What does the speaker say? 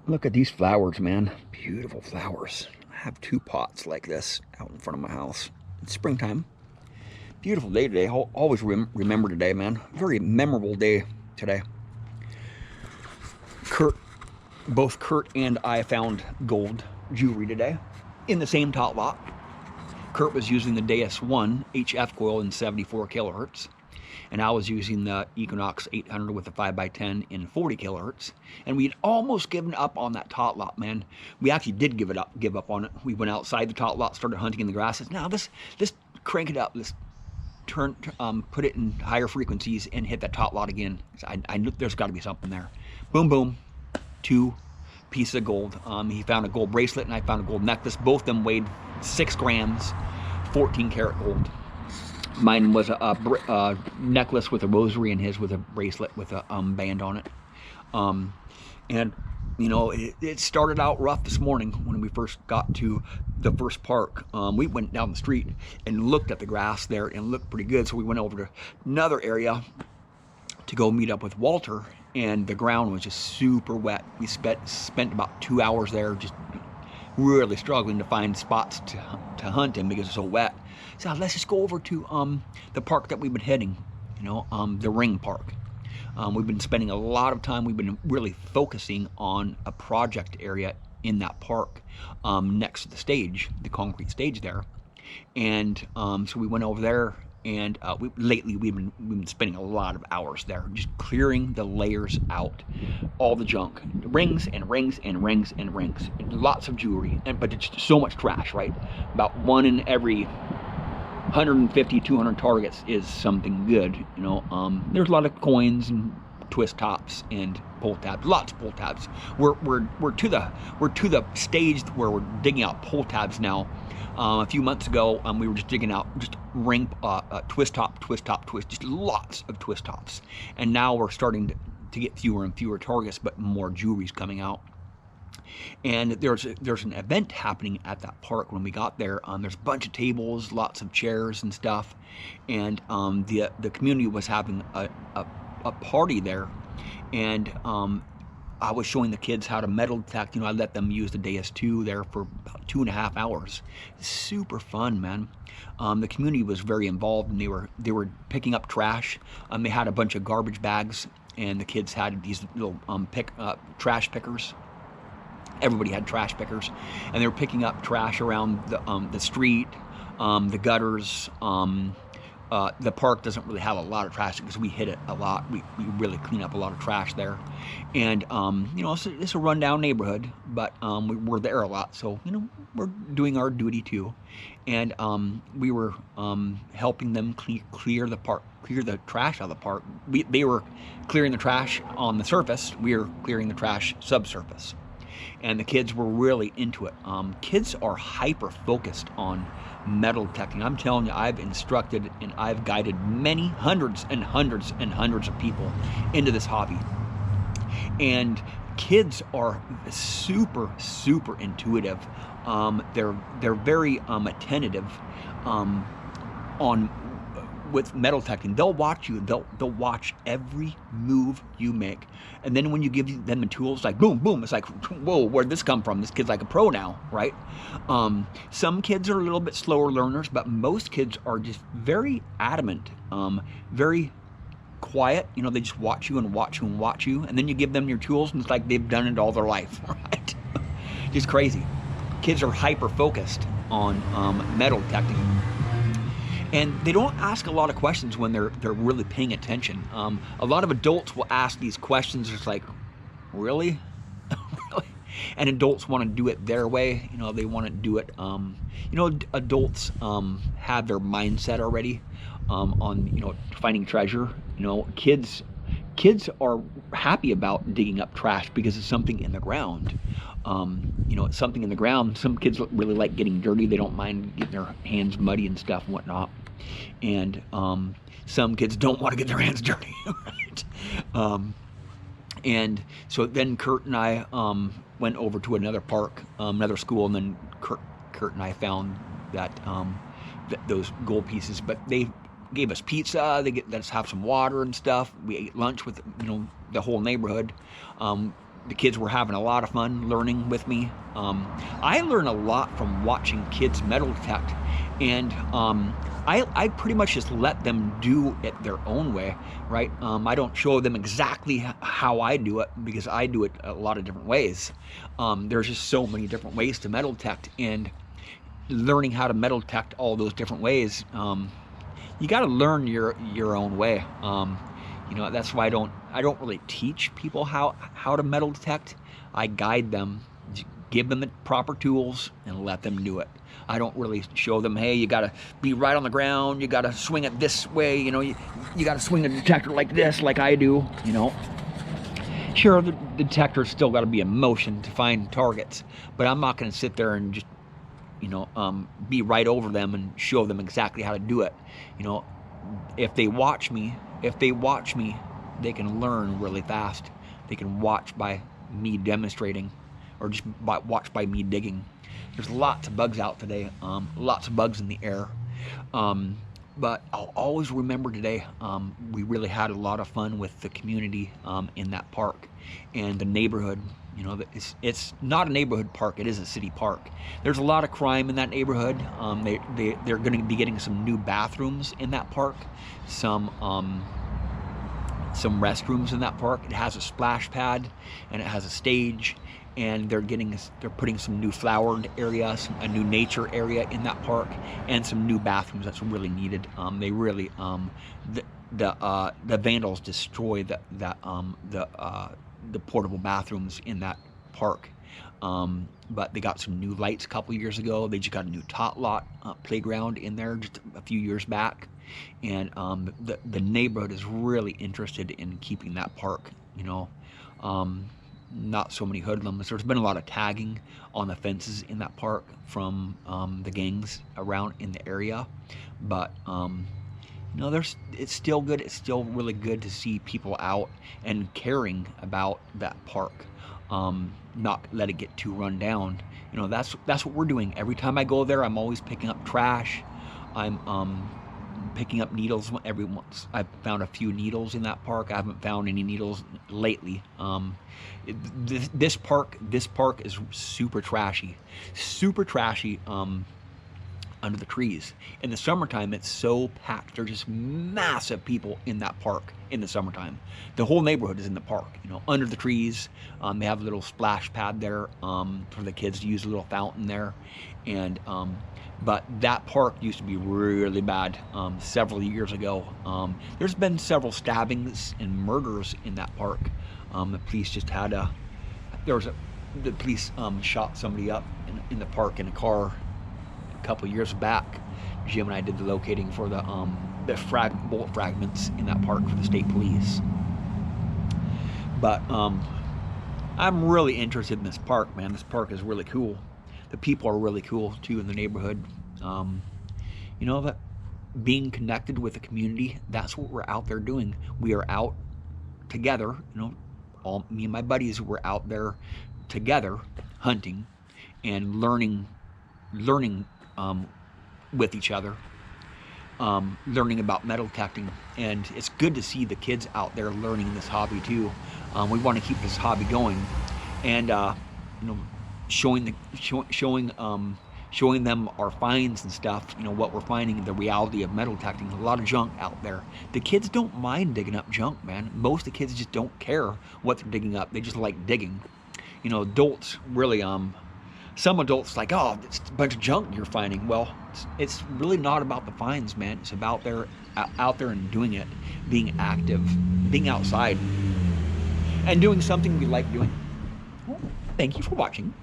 Look at these flowers, man. Beautiful flowers. I have 2 pots like this out in front of my house. It's springtime. Beautiful day today. I'll always remember today, man. Very memorable day today. Both Kurt and I found gold jewelry today in the same tot lot. Kurt was using the Deus 1 HF coil in 74 kilohertz, and I was using the Equinox 800 with a 5x10 in 40 kilohertz. And we had almost given up on that tot lot, man. We actually did give up on it. We went outside the tot lot, started hunting in the grasses. Now let's crank it up. Let's put it in higher frequencies and hit that tot lot again. I knew there's got to be something there. Boom, boom. 2 pieces of gold. He found a gold bracelet and I found a gold necklace. Both of them weighed 6 grams, 14 karat gold. Mine was a necklace with a rosary and his with a bracelet with a band on it. And you know, it started out rough this morning when we first got to the first park. We went down the street and looked at the grass there and it looked pretty good. So we went over to another area to go meet up with Walter, and the ground was just super wet. We spent about 2 hours there just really struggling to find spots to hunt in because it's so wet. So let's just go over to the park that we've been hitting, you know, the Ring Park. We've been spending a lot of time, we've been really focusing on a project area in that park next to the stage, the concrete stage there. And so we went over there, and lately we've been spending a lot of hours there, just clearing the layers out, all the junk, rings and rings and rings and rings, and lots of jewelry, but it's so much trash, right? About 1 in every 150, 200 targets is something good, you know. There's a lot of coins and twist tops and pull tabs, lots of pull tabs. We're to the stage where we're digging out pull tabs now. A few months ago, we were just digging out just ring twist top, just lots of twist tops. And now we're starting to get fewer and fewer targets, but more jewelry's coming out. And there's an event happening at that park when we got there. There's a bunch of tables, lots of chairs and stuff, and the community was having a party there, and I was showing the kids how to metal detect. You know, I let them use the Deus 2 there for about 2.5 hours. Super fun, man. The community was very involved, and they were picking up trash. They had a bunch of garbage bags, and the kids had these little trash pickers. Everybody had trash pickers, and they were picking up trash around the street, the gutters. The park doesn't really have a lot of trash because we hit it a lot. We really clean up a lot of trash there, and you know, it's a rundown neighborhood, but we're there a lot, so you know, we're doing our duty too. And we were helping them clear the park, clear the trash out of the park. They were clearing the trash on the surface. We were clearing the trash subsurface. And the kids were really into it. Kids are hyper focused on metal detecting. I'm telling you, I've instructed and I've guided many hundreds and hundreds and hundreds of people into this hobby. And kids are super intuitive. They're very attentive with metal detecting. They'll watch you. They'll watch every move you make, and then when you give them the tools, like boom, boom, it's like, whoa, where'd this come from? This kid's like a pro now, right? Some kids are a little bit slower learners, but most kids are just very adamant, very quiet. You know, they just watch you and watch you and watch you, and then you give them your tools, and it's like they've done it all their life, right? Just crazy. Kids are hyper focused on metal detecting. And they don't ask a lot of questions when they're really paying attention. A lot of adults will ask these questions. It's like, really? Really? And adults want to do it their way. You know, they want to do it. You know, adults have their mindset already on, you know, finding treasure. You know, kids are happy about digging up trash because it's something in the ground. You know, it's something in the ground. Some kids really like getting dirty. They don't mind getting their hands muddy and stuff and whatnot. And some kids don't want to get their hands dirty, right? And so then Kurt and I went over to another park, another school, and then Kurt and I found that those gold pieces. But they gave us pizza. Let us have some water and stuff. We ate lunch with, you know, the whole neighborhood. the kids were having a lot of fun learning with me. I learn a lot from watching kids metal detect, and I pretty much just let them do it their own way, right? I don't show them exactly how I do it, because I do it a lot of different ways. There's just so many different ways to metal detect, and learning how to metal detect all those different ways, you got to learn your own way. You know, that's why I don't really teach people how to metal detect. I guide them, give them the proper tools, and let them do it. I don't really show them, hey, you gotta be right on the ground, you gotta swing it this way, you know, you gotta swing the detector like this, like I do, you know. Sure, the detector's still gotta be in motion to find targets, but I'm not gonna sit there and just, you know, be right over them and show them exactly how to do it. You know, if they watch me, they can learn really fast. They can watch by me demonstrating, or just watch by me digging. There's lots of bugs out today, lots of bugs in the air. But I'll always remember today, we really had a lot of fun with the community in that park and the neighborhood. You know, it's not a neighborhood park, it is a city park. There's a lot of crime in that neighborhood. They're going to be getting some new bathrooms in that park, some restrooms in that park. It has a splash pad and it has a stage, and they're putting some new flowered areas, a new nature area in that park, and some new bathrooms that's really needed. They really the vandals destroy the portable bathrooms in that park. But they got some new lights a couple years ago. They just got a new tot lot playground in there just a few years back, and the neighborhood is really interested in keeping that park. You know, not so many hoodlums. There's been a lot of tagging on the fences in that park from the gangs around in the area, but you know, it's still good. It's still really good to see people out and caring about that park. Not let it get too run down. You know, that's what we're doing. Every time I go there, I'm always picking up trash. I'm picking up needles every once. I've found a few needles in that park. I haven't found any needles lately. This park is super trashy, under the trees. In the summertime, it's so packed. There's just massive people in that park in the summertime. The whole neighborhood is in the park, you know, under the trees. They have a little splash pad there for the kids to use, a little fountain there. And but that park used to be really bad several years ago. There's been several stabbings and murders in that park. The police just had the police shot somebody up in the park in a car a couple years back. Jim and I did the locating for the bullet fragments in that park for the state police. But I'm really interested in this park, man. This park is really cool. The people are really cool too in the neighborhood. You know, that being connected with the community, that's what we're out there doing. We are out together, you know, me and my buddies were out there together hunting and learning with each other, learning about metal detecting. And it's good to see the kids out there learning this hobby too. We want to keep this hobby going, and you know, showing them our finds and stuff, you know, what we're finding, the reality of metal detecting. A lot of junk out there. The kids don't mind digging up junk, man. Most of the kids just don't care what they're digging up. They just like digging. You know, adults really, some adults like, oh, it's a bunch of junk you're finding. Well, it's really not about the finds, man. It's about out there and doing it, being active, being outside, and doing something we like doing. Well, thank you for watching.